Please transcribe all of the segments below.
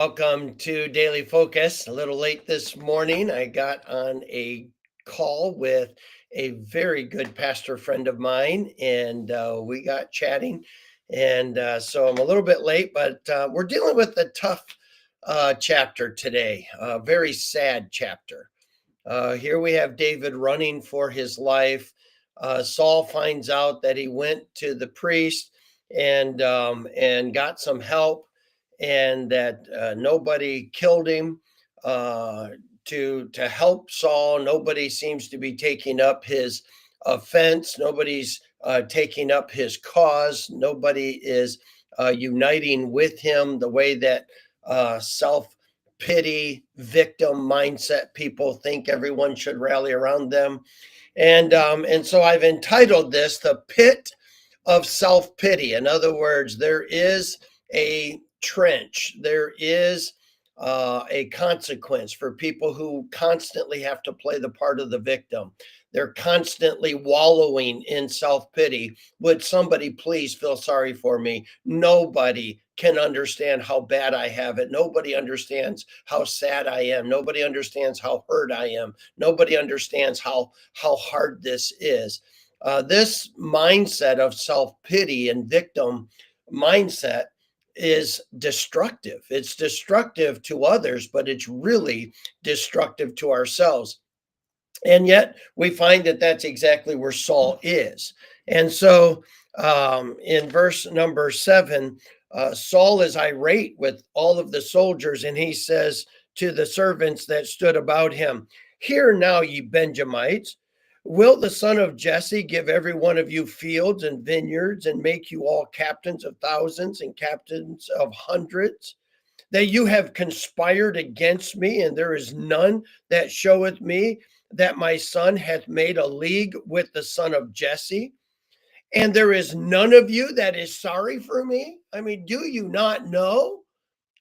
Welcome to Daily Focus. A little late this morning. I got on a call with a very good pastor friend of mine, and we got chatting. So I'm a little bit late, but we're dealing with a tough chapter today, a very sad chapter. Here we have David running for his life. Saul finds out that he went to the priest and got some help, and that nobody killed him. To help Saul, nobody seems to be taking up his offense. Nobody's taking up his cause. Nobody is uniting with him the way that self pity, victim mindset people think everyone should rally around them. And so I've entitled this "The Pit of Self Pity." In other words, there is a trench. There is a consequence for people who constantly have to play the part of the victim. They're constantly wallowing in self pity. Would somebody please feel sorry for me? Nobody can understand how bad I have it. Nobody understands how sad I am. Nobody understands how hurt I am. Nobody understands how hard this is. This mindset of self pity and victim mindset is destructive. It's destructive to others, but it's really destructive to ourselves. And yet we find that that's exactly where Saul is. And so in verse number 7, Saul is irate with all of the soldiers, and he says to the servants that stood about him, "Hear now, ye Benjamites, will the son of Jesse give every one of you fields and vineyards, and make you all captains of thousands and captains of hundreds? That you have conspired against me, and there is none that showeth me that my son hath made a league with the son of Jesse, and there is none of you that is sorry for me." I mean, do you not know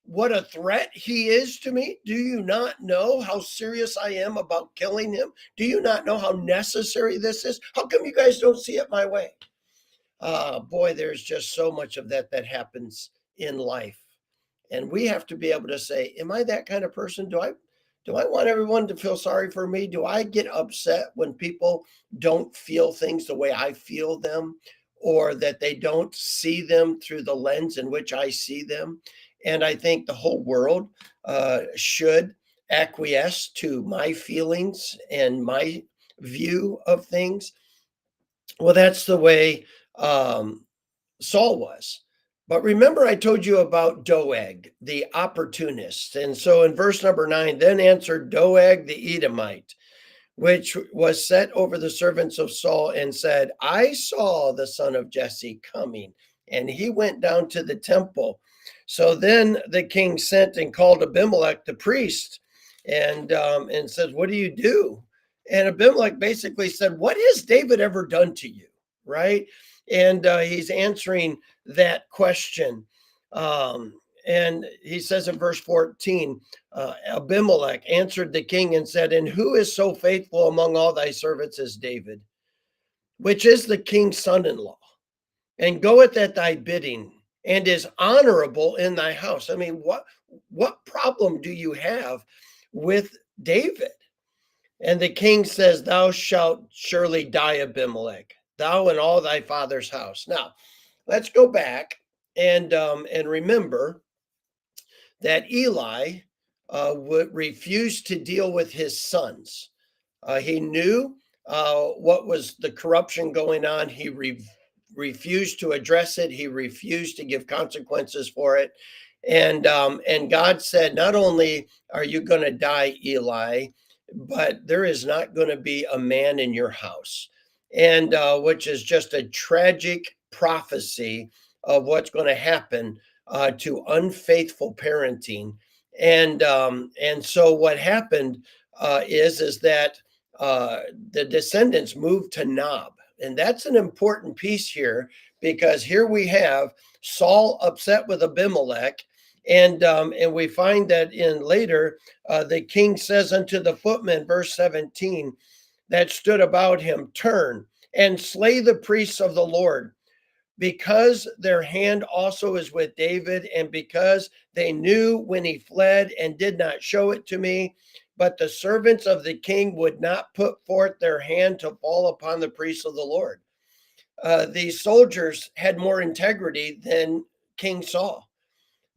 what a threat he is to me? Do you not know how serious I am about killing him? Do you not know how necessary this is? How come you guys don't see it my way? Boy, there's just so much of that happens in life. And we have to be able to say, am I that kind of person? Do I want everyone to feel sorry for me? Do I get upset when people don't feel things the way I feel them, or that they don't see them through the lens in which I see them? And I think the whole world should acquiesce to my feelings and my view of things. Well, that's the way um, Saul was. But remember, I told you about Doeg, the opportunist. And so in verse number 9, then answered Doeg the Edomite, which was set over the servants of Saul, and said, I saw the son of Jesse coming, and he went down to the temple. So then the king sent and called Abimelech the priest, and said, what do you do? And Abimelech basically said, what has David ever done to you? Right? And he's answering that question. And he says in verse 14, Abimelech answered the king and said, and who is so faithful among all thy servants as David, which is the king's son-in-law, and goeth at thy bidding, and is honorable in thy house? I mean, what problem do you have with David? And the king says, thou shalt surely die, Abimelech, thou and all thy father's house. Now, let's go back and remember that Eli would refuse to deal with his sons. He knew what was the corruption going on. He refused to address it. He refused to give consequences for it. And God said, not only are you going to die, Eli, but there is not going to be a man in your house. And which is just a tragic prophecy of what's going to happen to unfaithful parenting. And so what happened is that the descendants moved to Nob. And that's an important piece here, because here we have Saul upset with Abimelech. And we find that in later, the king says unto the footmen, verse 17, that stood about him, turn and slay the priests of the Lord, because their hand also is with David, and because they knew when he fled and did not show it to me, but the servants of the king would not put forth their hand to fall upon the priests of the Lord. These soldiers had more integrity than King Saul.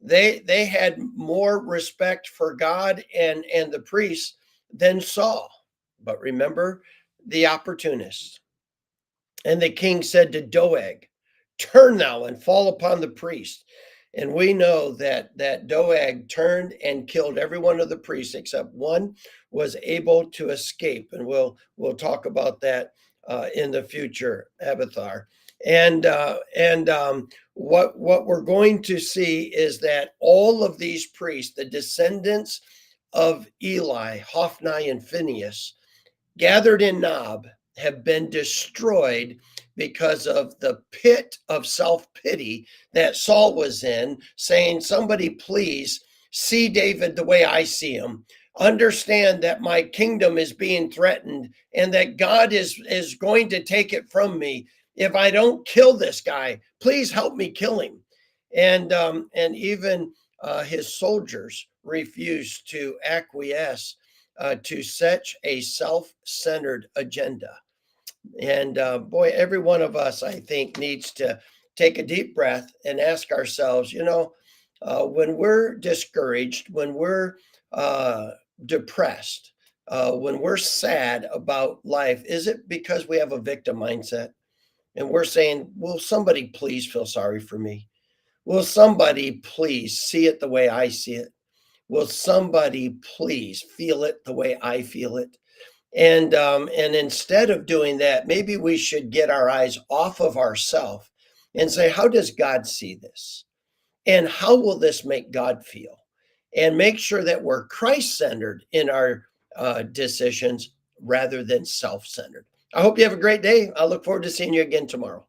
They had more respect for God and the priests than Saul. But remember the opportunists. And the king said to Doeg, "Turn thou and fall upon the priest." And we know that Doeg turned and killed every one of the priests except one was able to escape. And we'll talk about that in the future, Abathar. And what we're going to see is that all of these priests, the descendants of Eli, Hophni, and Phinehas, gathered in Nob, have been destroyed because of the pit of self pity that Saul was in, saying, "Somebody please see David the way I see him. Understand that my kingdom is being threatened and that God is going to take it from me. If I don't kill this guy, please help me kill him." And even his soldiers refused to acquiesce to such a self-centered agenda. And boy, every one of us, I think, needs to take a deep breath and ask ourselves, when we're discouraged, when we're uh, depressed, when we're sad about life, is it because we have a victim mindset? And we're saying, will somebody please feel sorry for me? Will somebody please see it the way I see it? Will somebody please feel it the way I feel it? And instead of doing that, maybe we should get our eyes off of ourselves and say, how does God see this? And how will this make God feel? And make sure that we're Christ centered in our decisions rather than self centered. I hope you have a great day. I look forward to seeing you again tomorrow.